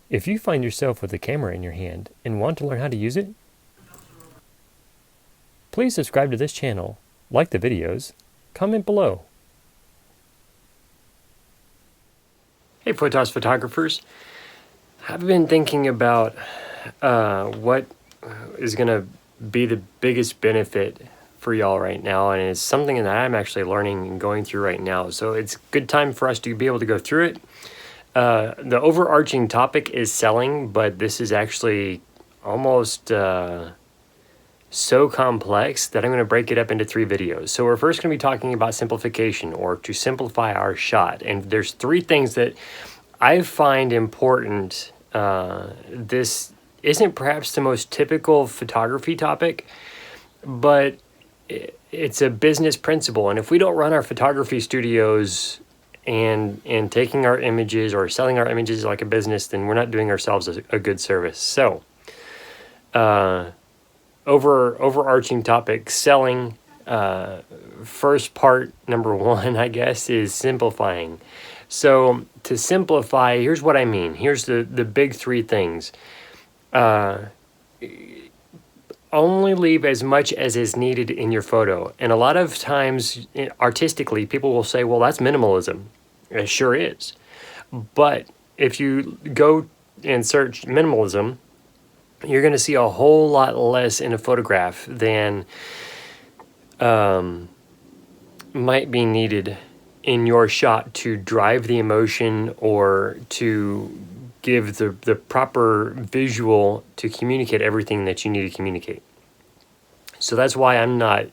If you find yourself with a camera in your hand and want to learn how to use it, please subscribe to this channel, like the videos, comment below. Hey Photos photographers, I've been thinking about what is going to be the biggest benefit for y'all right now, and it's something that I'm actually learning and going through right now. So it's a good time for us to be able to go through it. The overarching topic is selling, but this is actually almost so complex that I'm going to break it up into 3 videos. So we're first going to be talking about simplification, or to simplify our shot. And there's 3 things that I find important. This isn't perhaps the most typical photography topic, but it's a business principle. And if we don't run our photography studios and taking our images or selling our images like a business, then we're not doing ourselves a good service. So overarching topic, selling. First part, number 1, I guess, is simplifying. So to simplify, here's what I mean. Here's the big 3 things. Only leave as much as is needed in your photo. And a lot of times, artistically, people will say, well, that's minimalism. It sure is. But if you go and search minimalism, you're going to see a whole lot less in a photograph than might be needed in your shot to drive the emotion or to give the proper visual to communicate everything that you need to communicate. So that's why I'm not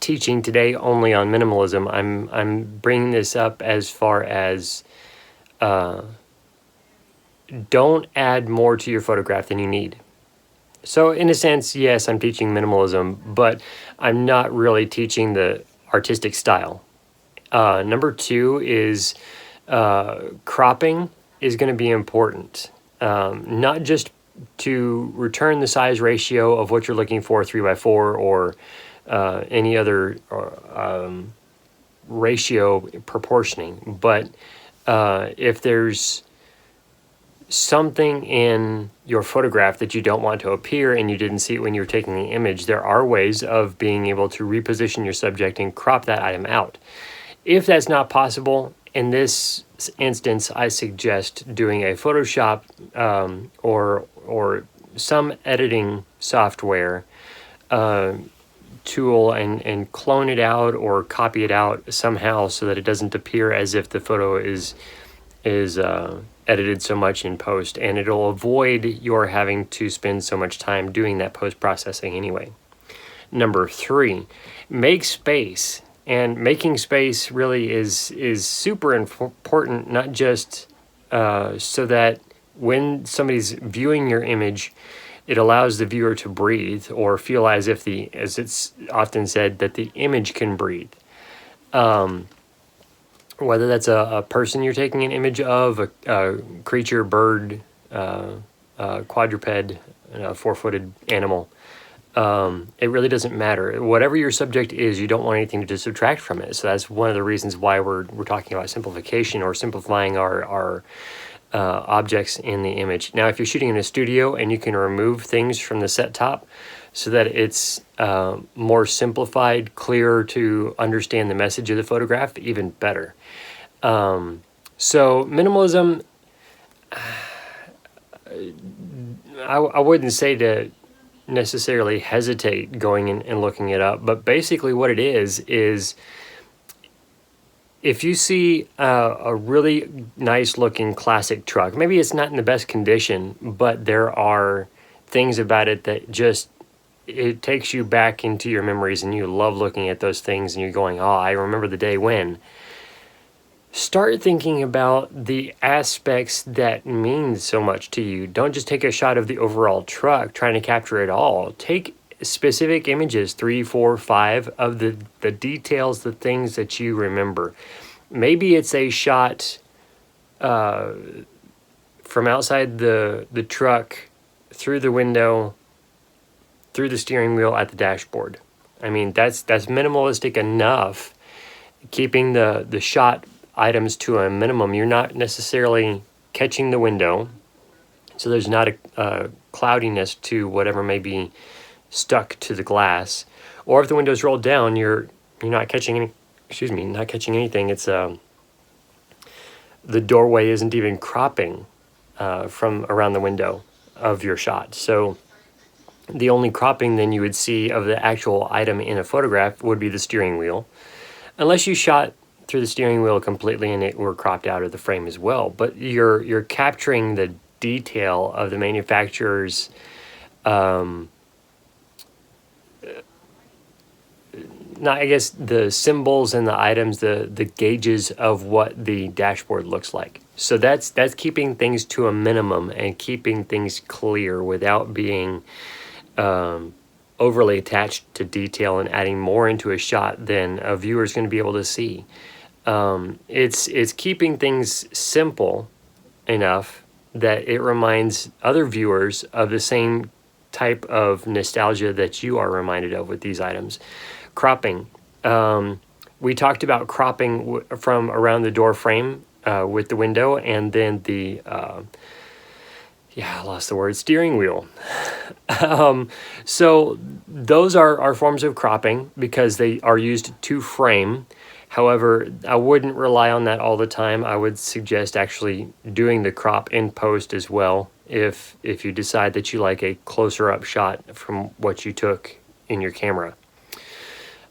teaching today only on minimalism. I'm bringing this up as far as don't add more to your photograph than you need. So in a sense, yes, I'm teaching minimalism, but I'm not really teaching the artistic style. Number 2 is cropping is going to be important. Not just to return the size ratio of what you're looking for, 3x4 or any other ratio proportioning, but if there's something in your photograph that you don't want to appear and you didn't see it when you were taking the image, there are ways of being able to reposition your subject and crop that item out. If that's not possible, in this instance, I suggest doing a Photoshop or some editing software tool and clone it out or copy it out somehow so that it doesn't appear as if the photo is edited so much in post, and it'll avoid your having to spend so much time doing that post-processing anyway. Number 3, make space. And making space really is super important, not just so that when somebody's viewing your image, it allows the viewer to breathe or feel as if as it's often said, that the image can breathe. Whether that's a person you're taking an image of, a creature, bird, quadruped, a 4-footed animal, it really doesn't matter. Whatever your subject is, you don't want anything to subtract from it. So that's one of the reasons why we're talking about simplification, or simplifying our objects in the image. Now, if you're shooting in a studio and you can remove things from the set top so that it's more simplified, clearer to understand the message of the photograph, even better. So minimalism, I wouldn't say to necessarily hesitate going and looking it up, but basically what it is if you see a really nice looking classic truck, maybe it's not in the best condition, but there are things about it that just, it takes you back into your memories and you love looking at those things and you're going, oh, I remember the day when. Start thinking about the aspects that mean so much to you. Don't just take a shot of the overall truck trying to capture it all. Take specific images, 3, 4, 5 of the details, the things that you remember. Maybe it's a shot from outside the truck, through the window, through the steering wheel, at the dashboard. I mean, that's minimalistic enough, keeping the shot items to a minimum. You're not necessarily catching the window, so there's not a cloudiness to whatever may be stuck to the glass. Or if the window's rolled down, you're not catching any, not catching anything. It's the doorway isn't even cropping from around the window of your shot. So the only cropping then you would see of the actual item in a photograph would be the steering wheel, unless you shot through the steering wheel completely and it were cropped out of the frame as well. But you're capturing the detail of the manufacturer's I guess the symbols and the items, the gauges of what the dashboard looks like. So that's keeping things to a minimum and keeping things clear without being overly attached to detail and adding more into a shot than a viewer is going to be able to see. It's keeping things simple enough that it reminds other viewers of the same type of nostalgia that you are reminded of with these items. Cropping. We talked about cropping from around the door frame with the window, and then the I lost the word, steering wheel. So those are forms of cropping because they are used to frame. However, I wouldn't rely on that all the time. I would suggest actually doing the crop in post as well if you decide that you like a closer up shot from what you took in your camera.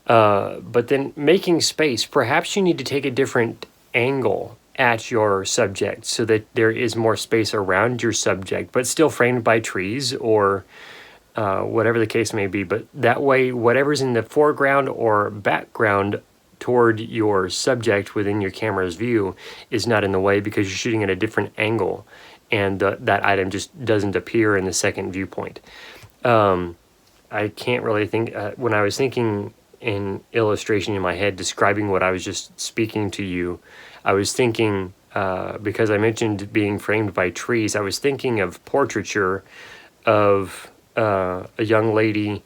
But then making space, perhaps you need to take a different angle at your subject so that there is more space around your subject, but still framed by trees or whatever the case may be. But that way, whatever's in the foreground or background toward your subject within your camera's view is not in the way because you're shooting at a different angle and that item just doesn't appear in the second viewpoint. I can't really think, when I was thinking in illustration in my head describing what I was just speaking to you, I was thinking, because I mentioned being framed by trees, I was thinking of portraiture of a young lady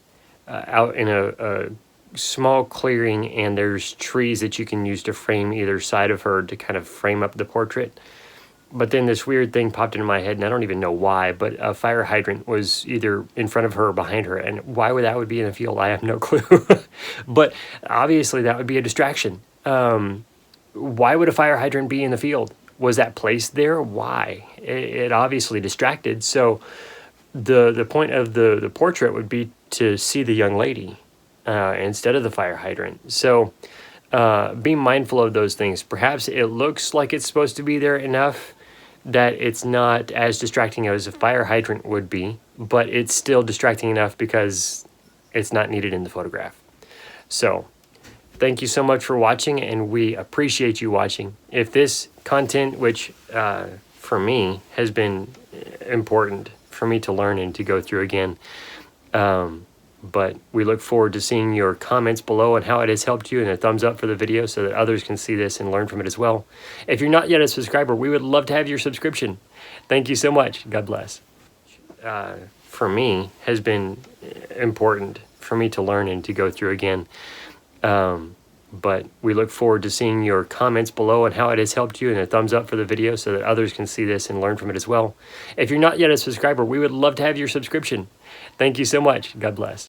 out in a small clearing, and there's trees that you can use to frame either side of her to kind of frame up the portrait. But then this weird thing popped into my head, and I don't even know why, but a fire hydrant was either in front of her or behind her. And why that would be in a field, I have no clue. But obviously that would be a distraction. Why would a fire hydrant be in the field? Was that placed there? Why? It obviously distracted. So the point of the portrait would be to see the young lady instead of the fire hydrant. So be mindful of those things. Perhaps it looks like it's supposed to be there enough that it's not as distracting as a fire hydrant would be, but it's still distracting enough because it's not needed in the photograph. So thank you so much for watching, and we appreciate you watching. If this content, which for me has been important for me to learn and to go through again, but we look forward to seeing your comments below and how it has helped you, and a thumbs up for the video so that others can see this and learn from it as well. If you're not yet a subscriber, we would love to have your subscription. Thank you so much. God bless. For me has been important for me to learn and to go through again. But we look forward to seeing your comments below and how it has helped you, and a thumbs up for the video so that others can see this and learn from it as well. If you're not yet a subscriber, we would love to have your subscription. Thank you so much. God bless.